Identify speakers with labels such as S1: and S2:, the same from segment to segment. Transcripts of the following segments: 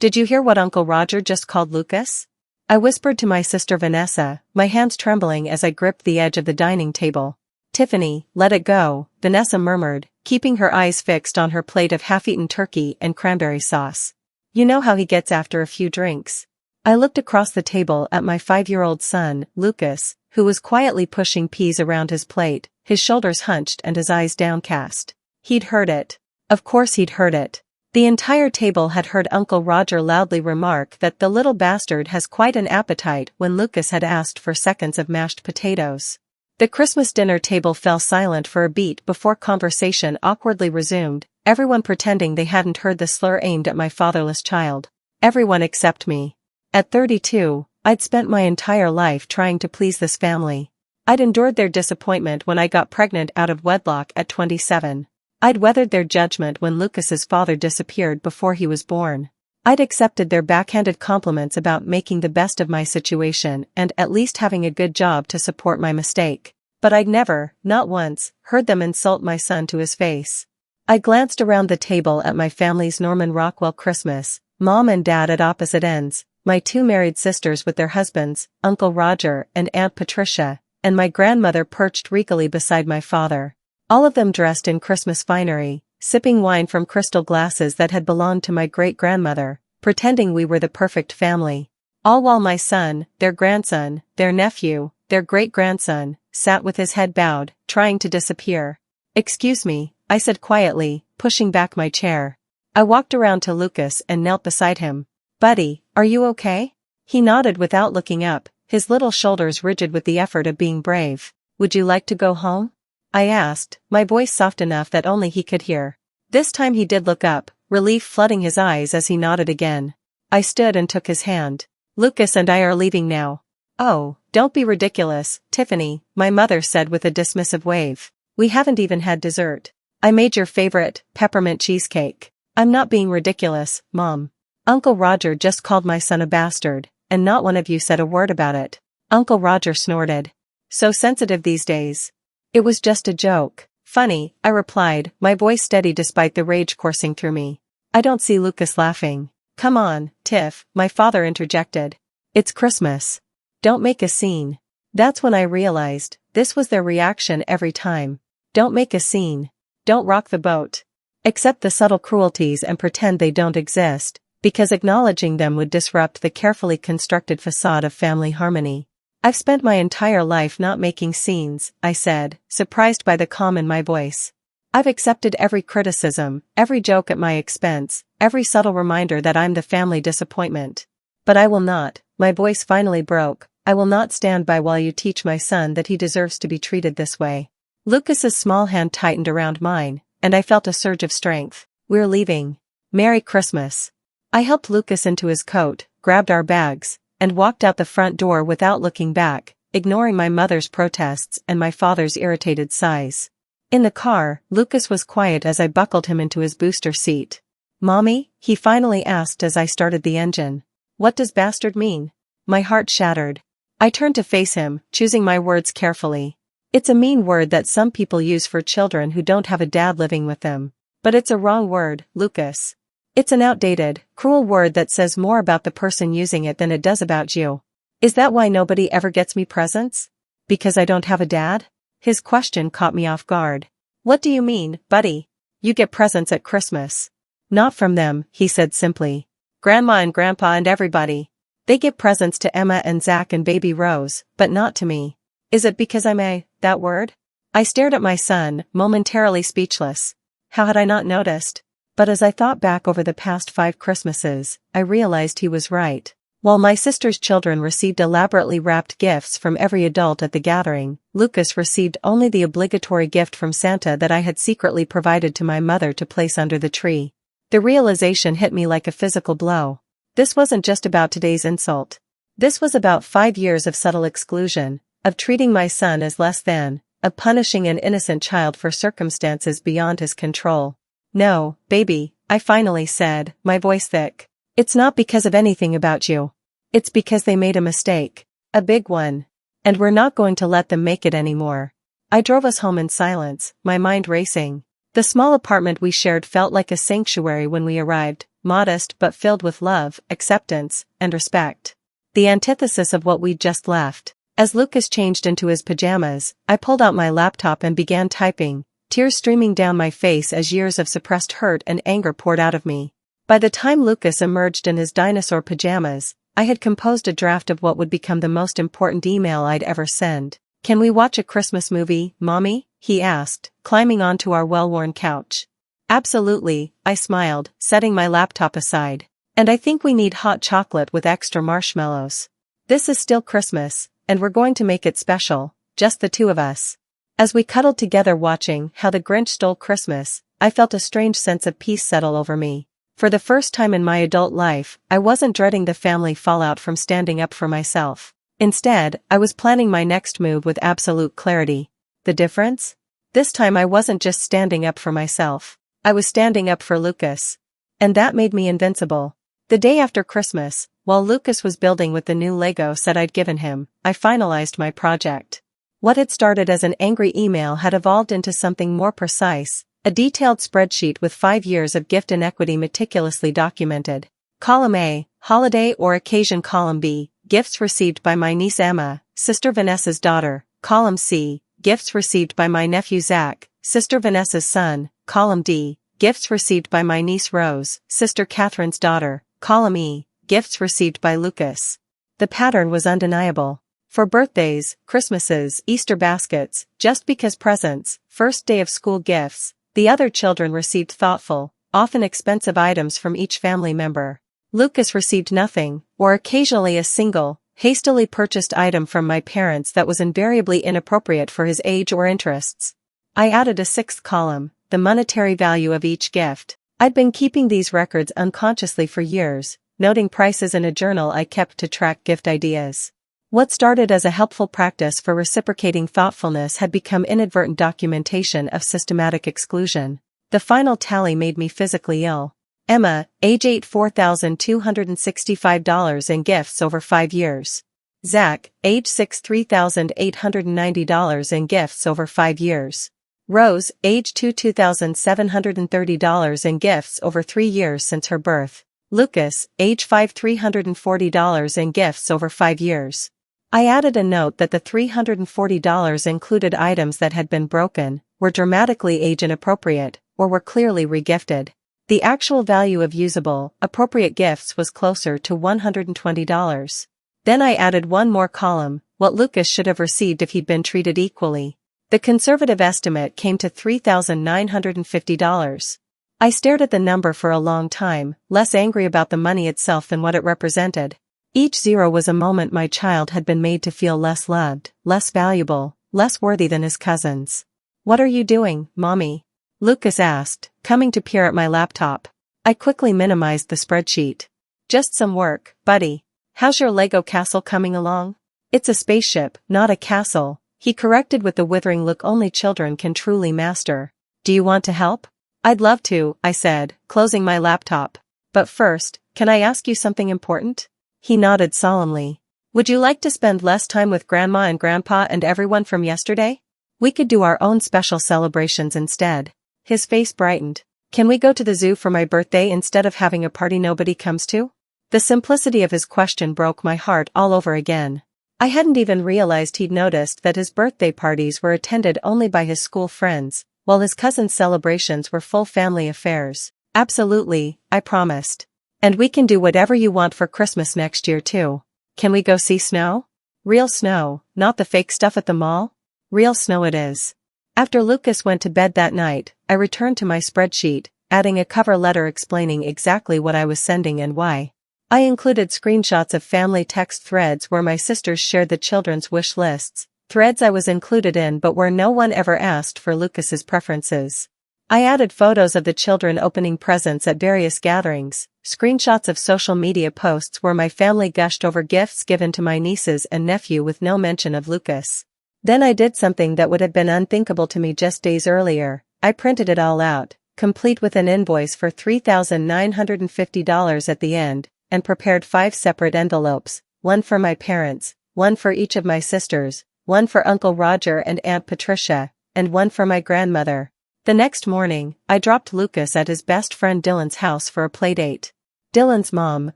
S1: Did you hear what Uncle Roger just called Lucas? I whispered to my sister Vanessa, my hands trembling as I gripped the edge of the dining table. Tiffany, let it go, Vanessa murmured, keeping her eyes fixed on her plate of half-eaten turkey and cranberry sauce. You know how he gets after a few drinks. I looked across the table at my 5-year-old son, Lucas, who was quietly pushing peas around his plate, his shoulders hunched and his eyes downcast. He'd heard it. Of course he'd heard it. The entire table had heard Uncle Roger loudly remark that the little bastard has quite an appetite when Lucas had asked for seconds of mashed potatoes. The Christmas dinner table fell silent for a beat before conversation awkwardly resumed, everyone pretending they hadn't heard the slur aimed at my fatherless child. Everyone except me. At 32, I'd spent my entire life trying to please this family. I'd endured their disappointment when I got pregnant out of wedlock at 27. I'd weathered their judgment when Lucas's father disappeared before he was born. I'd accepted their backhanded compliments about making the best of my situation and at least having a good job to support my mistake. But I'd never, not once, heard them insult my son to his face. I glanced around the table at my family's Norman Rockwell Christmas, Mom and Dad at opposite ends, my 2 married sisters with their husbands, Uncle Roger and Aunt Patricia, and my grandmother perched regally beside my father. All of them dressed in Christmas finery, sipping wine from crystal glasses that had belonged to my great-grandmother, pretending we were the perfect family. All while my son, their grandson, their nephew, their great-grandson, sat with his head bowed, trying to disappear. Excuse me, I said quietly, pushing back my chair. I walked around to Lucas and knelt beside him. Buddy, are you okay? He nodded without looking up, his little shoulders rigid with the effort of being brave. Would you like to go home? I asked, my voice soft enough that only he could hear. This time he did look up, relief flooding his eyes as he nodded again. I stood and took his hand. Lucas and I are leaving now. Oh, don't be ridiculous, Tiffany, my mother said with a dismissive wave. We haven't even had dessert. I made your favorite, peppermint cheesecake. I'm not being ridiculous, Mom. Uncle Roger just called my son a bastard, and not one of you said a word about it. Uncle Roger snorted. So sensitive these days. It was just a joke. Funny, I replied, my voice steady despite the rage coursing through me. I don't see Lucas laughing. Come on, Tiff, my father interjected. It's Christmas. Don't make a scene. That's when I realized, this was their reaction every time. Don't make a scene. Don't rock the boat. Accept the subtle cruelties and pretend they don't exist, because acknowledging them would disrupt the carefully constructed facade of family harmony. I've spent my entire life not making scenes, I said, surprised by the calm in my voice. I've accepted every criticism, every joke at my expense, every subtle reminder that I'm the family disappointment. But I will not, my voice finally broke, I will not stand by while you teach my son that he deserves to be treated this way. Lucas's small hand tightened around mine, and I felt a surge of strength. We're leaving. Merry Christmas. I helped Lucas into his coat, grabbed our bags, and walked out the front door without looking back, ignoring my mother's protests and my father's irritated sighs. In the car, Lucas was quiet as I buckled him into his booster seat. Mommy, he finally asked as I started the engine. What does bastard mean? My heart shattered. I turned to face him, choosing my words carefully. It's a mean word that some people use for children who don't have a dad living with them. But it's a wrong word, Lucas. It's an outdated, cruel word that says more about the person using it than it does about you. Is that why nobody ever gets me presents? Because I don't have a dad? His question caught me off guard. What do you mean, buddy? You get presents at Christmas. Not from them, he said simply. Grandma and Grandpa and everybody. They give presents to Emma and Zach and baby Rose, but not to me. Is it because I'm that word? I stared at my son, momentarily speechless. How had I not noticed? But as I thought back over the past 5 Christmases, I realized he was right. While my sister's children received elaborately wrapped gifts from every adult at the gathering, Lucas received only the obligatory gift from Santa that I had secretly provided to my mother to place under the tree. The realization hit me like a physical blow. This wasn't just about today's insult. This was about 5 years of subtle exclusion, of treating my son as less than, of punishing an innocent child for circumstances beyond his control. No, baby, I finally said, my voice thick. It's not because of anything about you. It's because they made a mistake. A big one. And we're not going to let them make it anymore. I drove us home in silence, my mind racing. The small apartment we shared felt like a sanctuary when we arrived, modest but filled with love, acceptance, and respect. The antithesis of what we'd just left. As Lucas changed into his pajamas, I pulled out my laptop and began typing, tears streaming down my face as years of suppressed hurt and anger poured out of me. By the time Lucas emerged in his dinosaur pajamas, I had composed a draft of what would become the most important email I'd ever send. "Can we watch a Christmas movie, Mommy?" he asked, climbing onto our well-worn couch. "Absolutely," I smiled, setting my laptop aside. "And I think we need hot chocolate with extra marshmallows. This is still Christmas, and we're going to make it special, just the two of us." As we cuddled together watching How the Grinch Stole Christmas, I felt a strange sense of peace settle over me. For the first time in my adult life, I wasn't dreading the family fallout from standing up for myself. Instead, I was planning my next move with absolute clarity. The difference? This time I wasn't just standing up for myself. I was standing up for Lucas. And that made me invincible. The day after Christmas, while Lucas was building with the new Lego set I'd given him, I finalized my project. What had started as an angry email had evolved into something more precise, a detailed spreadsheet with 5 years of gift inequity meticulously documented. Column A, holiday or occasion. Column B, gifts received by my niece Emma, sister Vanessa's daughter. Column C, gifts received by my nephew Zach, sister Vanessa's son. Column D, gifts received by my niece Rose, sister Catherine's daughter. Column E, gifts received by Lucas. The pattern was undeniable. For birthdays, Christmases, Easter baskets, just because presents, first day of school gifts, the other children received thoughtful, often expensive items from each family member. Lucas received nothing, or occasionally a single, hastily purchased item from my parents that was invariably inappropriate for his age or interests. I added a 6th column, the monetary value of each gift. I'd been keeping these records unconsciously for years, noting prices in a journal I kept to track gift ideas. What started as a helpful practice for reciprocating thoughtfulness had become inadvertent documentation of systematic exclusion. The final tally made me physically ill. Emma, age 8, $4,265 in gifts over 5 years. Zach, age 6, $3,890 in gifts over 5 years. Rose, age 2, $2,730 in gifts over 3 years since her birth. Lucas, age 5, $340 in gifts over 5 years. I added a note that the $340 included items that had been broken, were dramatically age inappropriate, or were clearly regifted. The actual value of usable, appropriate gifts was closer to $120. Then I added one more column, what Lucas should have received if he'd been treated equally. The conservative estimate came to $3,950. I stared at the number for a long time, less angry about the money itself than what it represented. Each zero was a moment my child had been made to feel less loved, less valuable, less worthy than his cousins. "What are you doing, Mommy?" Lucas asked, coming to peer at my laptop. I quickly minimized the spreadsheet. "Just some work, buddy. How's your Lego castle coming along?" "It's a spaceship, not a castle," he corrected with the withering look only children can truly master. "Do you want to help?" "I'd love to," I said, closing my laptop. "But first, can I ask you something important?" He nodded solemnly. "Would you like to spend less time with Grandma and Grandpa and everyone from yesterday? We could do our own special celebrations instead." His face brightened. "Can we go to the zoo for my birthday instead of having a party nobody comes to?" The simplicity of his question broke my heart all over again. I hadn't even realized he'd noticed that his birthday parties were attended only by his school friends, while his cousins' celebrations were full family affairs. "Absolutely," I promised. "And we can do whatever you want for Christmas next year too. Can we go see snow? Real snow, not the fake stuff at the mall? Real snow it is." After Lucas went to bed that night, I returned to my spreadsheet, adding a cover letter explaining exactly what I was sending and why. I included screenshots of family text threads where my sisters shared the children's wish lists, threads I was included in but where no one ever asked for Lucas's preferences. I added photos of the children opening presents at various gatherings, screenshots of social media posts where my family gushed over gifts given to my nieces and nephew with no mention of Lucas. Then I did something that would have been unthinkable to me just days earlier. I printed it all out, complete with an invoice for $3,950 at the end, and prepared 5 separate envelopes, one for my parents, one for each of my sisters, one for Uncle Roger and Aunt Patricia, and one for my grandmother. The next morning, I dropped Lucas at his best friend Dylan's house for a playdate. Dylan's mom,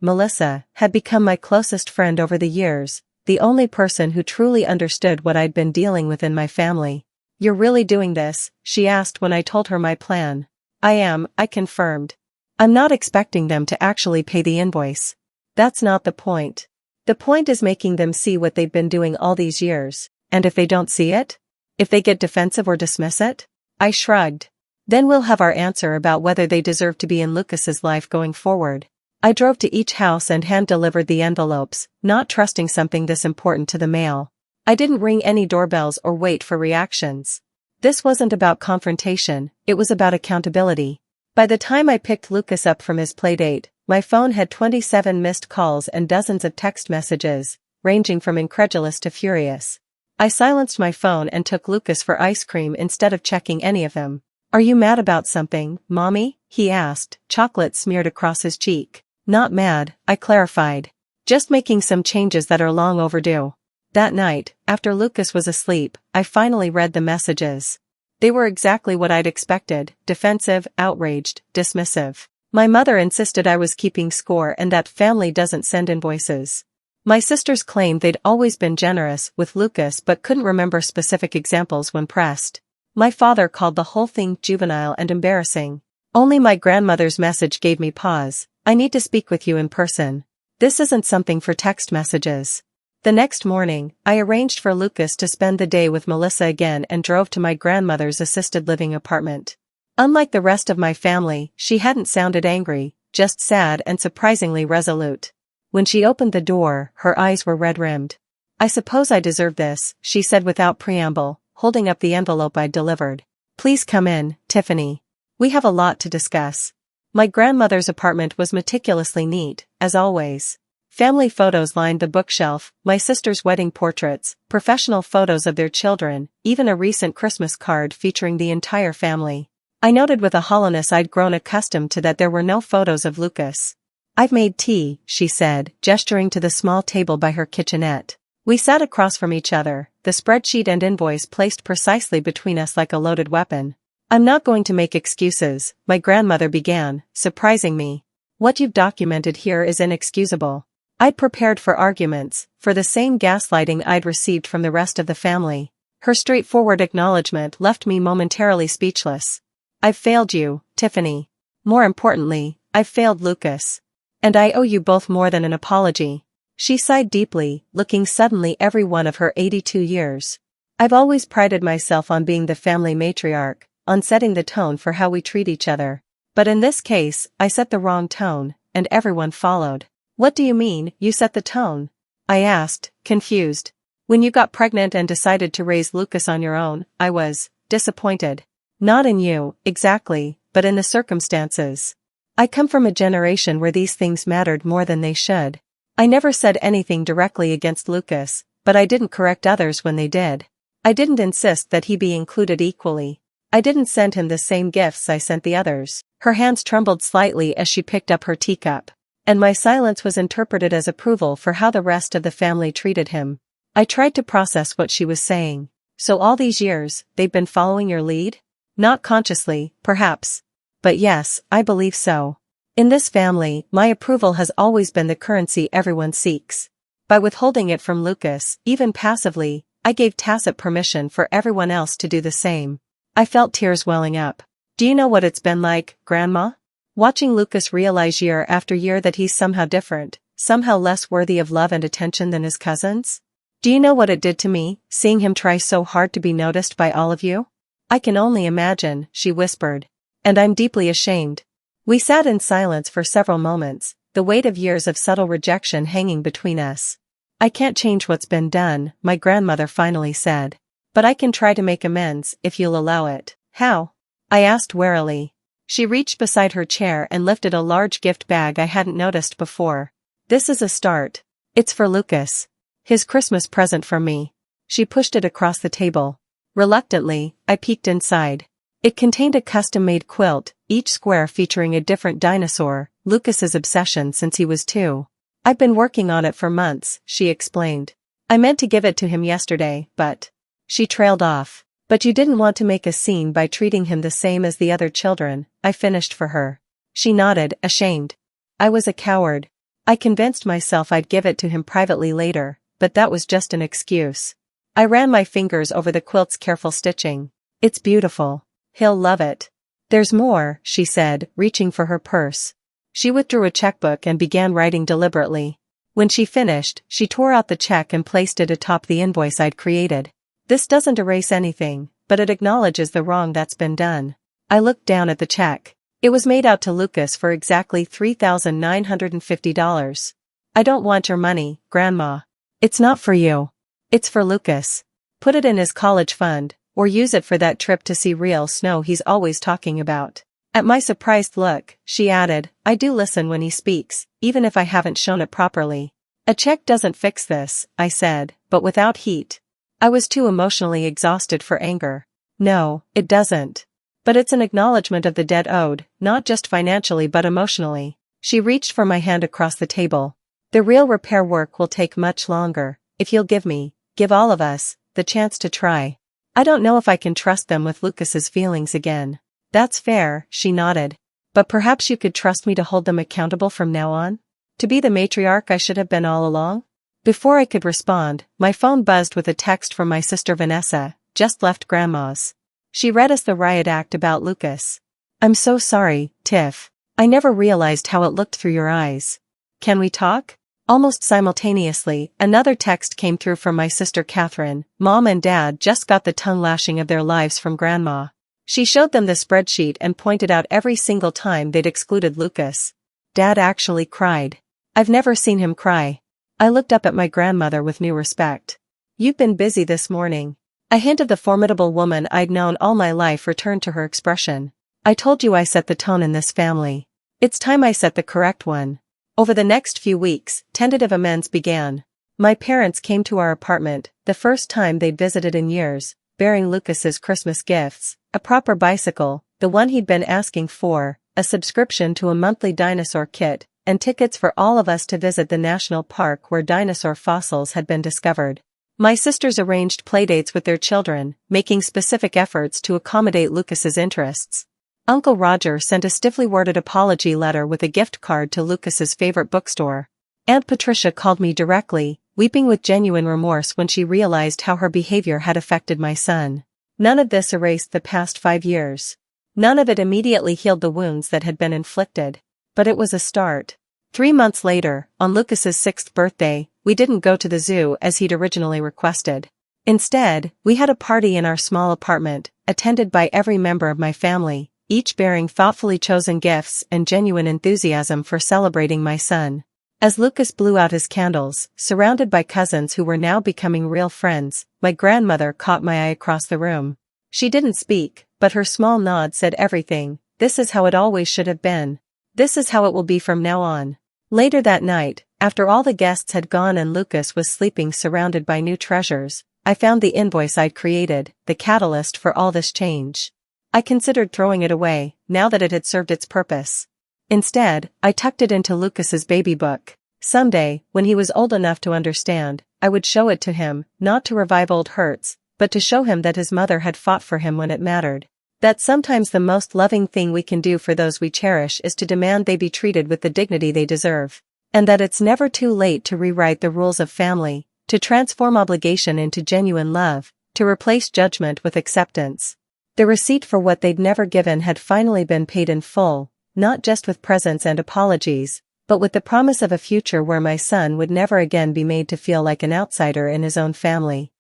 S1: Melissa, had become my closest friend over the years, the only person who truly understood what I'd been dealing with in my family. "You're really doing this?" she asked when I told her my plan. "I am," I confirmed. "I'm not expecting them to actually pay the invoice. That's not the point. The point is making them see what they've been doing all these years, and if they don't see it? If they get defensive or dismiss it?" I shrugged. "Then we'll have our answer about whether they deserve to be in Lucas's life going forward." I drove to each house and hand-delivered the envelopes, not trusting something this important to the mail. I didn't ring any doorbells or wait for reactions. This wasn't about confrontation, it was about accountability. By the time I picked Lucas up from his playdate, my phone had 27 missed calls and dozens of text messages, ranging from incredulous to furious. I silenced my phone and took Lucas for ice cream instead of checking any of them. "Are you mad about something, Mommy?" he asked, chocolate smeared across his cheek. "Not mad," I clarified. "Just making some changes that are long overdue." That night, after Lucas was asleep, I finally read the messages. They were exactly what I'd expected: defensive, outraged, dismissive. My mother insisted I was keeping score and that family doesn't send invoices. My sisters claimed they'd always been generous with Lucas but couldn't remember specific examples when pressed. My father called the whole thing juvenile and embarrassing. Only my grandmother's message gave me pause. "I need to speak with you in person. This isn't something for text messages." The next morning, I arranged for Lucas to spend the day with Melissa again and drove to my grandmother's assisted living apartment. Unlike the rest of my family, she hadn't sounded angry, just sad and surprisingly resolute. When she opened the door, her eyes were red-rimmed. "I suppose I deserve this," she said without preamble, holding up the envelope I'd delivered. "Please come in, Tiffany. We have a lot to discuss." My grandmother's apartment was meticulously neat, as always. Family photos lined the bookshelf, my sister's wedding portraits, professional photos of their children, even a recent Christmas card featuring the entire family. I noted with a hollowness I'd grown accustomed to that there were no photos of Lucas. "I've made tea," she said, gesturing to the small table by her kitchenette. We sat across from each other, the spreadsheet and invoice placed precisely between us like a loaded weapon. "I'm not going to make excuses," my grandmother began, surprising me. "What you've documented here is inexcusable." I'd prepared for arguments, for the same gaslighting I'd received from the rest of the family. Her straightforward acknowledgement left me momentarily speechless. "I've failed you, Tiffany. More importantly, I've failed Lucas. And I owe you both more than an apology." She sighed deeply, looking suddenly every one of her 82 years. "I've always prided myself on being the family matriarch, on setting the tone for how we treat each other. But in this case, I set the wrong tone, and everyone followed." "What do you mean, you set the tone?" I asked, confused. "When you got pregnant and decided to raise Lucas on your own, I was disappointed. Not in you, exactly, but in the circumstances. I come from a generation where these things mattered more than they should. I never said anything directly against Lucas, but I didn't correct others when they did. I didn't insist that he be included equally. I didn't send him the same gifts I sent the others." Her hands trembled slightly as she picked up her teacup. "And my silence was interpreted as approval for how the rest of the family treated him." I tried to process what she was saying. "So all these years, they've been following your lead?" "Not consciously, perhaps. But yes, I believe so. In this family, my approval has always been the currency everyone seeks. By withholding it from Lucas, even passively, I gave tacit permission for everyone else to do the same." I felt tears welling up. "Do you know what it's been like, Grandma? Watching Lucas realize year after year that he's somehow different, somehow less worthy of love and attention than his cousins? Do you know what it did to me, seeing him try so hard to be noticed by all of you?" "I can only imagine," she whispered. "And I'm deeply ashamed." We sat in silence for several moments, the weight of years of subtle rejection hanging between us. "I can't change what's been done," my grandmother finally said. "But I can try to make amends, if you'll allow it." "How?" I asked warily. She reached beside her chair and lifted a large gift bag I hadn't noticed before. "This is a start. It's for Lucas. His Christmas present from me." She pushed it across the table. Reluctantly, I peeked inside. It contained a custom-made quilt, each square featuring a different dinosaur, Lucas's obsession since he was 2. "I've been working on it for months," she explained. "I meant to give it to him yesterday, but..." She trailed off. But you didn't want to make a scene by treating him the same as the other children, I finished for her. She nodded, ashamed. I was a coward. I convinced myself I'd give it to him privately later, but that was just an excuse. I ran my fingers over the quilt's careful stitching. It's beautiful. He'll love it. There's more, she said, reaching for her purse. She withdrew a checkbook and began writing deliberately. When she finished, she tore out the check and placed it atop the invoice I'd created. This doesn't erase anything, but it acknowledges the wrong that's been done. I looked down at the check. It was made out to Lucas for exactly $3,950. I don't want your money, Grandma. It's not for you. It's for Lucas. Put it in his college fund, or use it for that trip to see real snow he's always talking about. At my surprised look, she added, I do listen when he speaks, even if I haven't shown it properly. A check doesn't fix this, I said, but without heat. I was too emotionally exhausted for anger. No, it doesn't. But it's an acknowledgement of the debt owed, not just financially but emotionally. She reached for my hand across the table. The real repair work will take much longer, if you'll give all of us, the chance to try. I don't know if I can trust them with Lucas's feelings again. That's fair, she nodded. But perhaps you could trust me to hold them accountable from now on? To be the matriarch I should have been all along? Before I could respond, my phone buzzed with a text from my sister Vanessa, just left Grandma's. She read us the riot act about Lucas. I'm so sorry, Tiff. I never realized how it looked through your eyes. Can we talk? Almost simultaneously, another text came through from my sister Catherine. Mom and Dad just got the tongue lashing of their lives from Grandma. She showed them the spreadsheet and pointed out every single time they'd excluded Lucas. Dad actually cried. I've never seen him cry. I looked up at my grandmother with new respect. You've been busy this morning. A hint of the formidable woman I'd known all my life returned to her expression. I told you I set the tone in this family. It's time I set the correct one. Over the next few weeks, tentative amends began. My parents came to our apartment, the first time they'd visited in years, bearing Lucas's Christmas gifts, a proper bicycle, the one he'd been asking for, a subscription to a monthly dinosaur kit, and tickets for all of us to visit the national park where dinosaur fossils had been discovered. My sisters arranged playdates with their children, making specific efforts to accommodate Lucas's interests. Uncle Roger sent a stiffly worded apology letter with a gift card to Lucas's favorite bookstore. Aunt Patricia called me directly, weeping with genuine remorse when she realized how her behavior had affected my son. None of this erased the past 5 years. None of it immediately healed the wounds that had been inflicted. But it was a start. 3 months later, on Lucas's 6th birthday, we didn't go to the zoo as he'd originally requested. Instead, we had a party in our small apartment, attended by every member of my family, each bearing thoughtfully chosen gifts and genuine enthusiasm for celebrating my son. As Lucas blew out his candles, surrounded by cousins who were now becoming real friends, my grandmother caught my eye across the room. She didn't speak, but her small nod said everything. This is how it always should have been. This is how it will be from now on. Later that night, after all the guests had gone and Lucas was sleeping surrounded by new treasures, I found the invoice I'd created, the catalyst for all this change. I considered throwing it away, now that it had served its purpose. Instead, I tucked it into Lucas's baby book. Someday, when he was old enough to understand, I would show it to him, not to revive old hurts, but to show him that his mother had fought for him when it mattered. That sometimes the most loving thing we can do for those we cherish is to demand they be treated with the dignity they deserve. And that it's never too late to rewrite the rules of family, to transform obligation into genuine love, to replace judgment with acceptance. The receipt for what they'd never given had finally been paid in full, not just with presents and apologies, but with the promise of a future where my son would never again be made to feel like an outsider in his own family.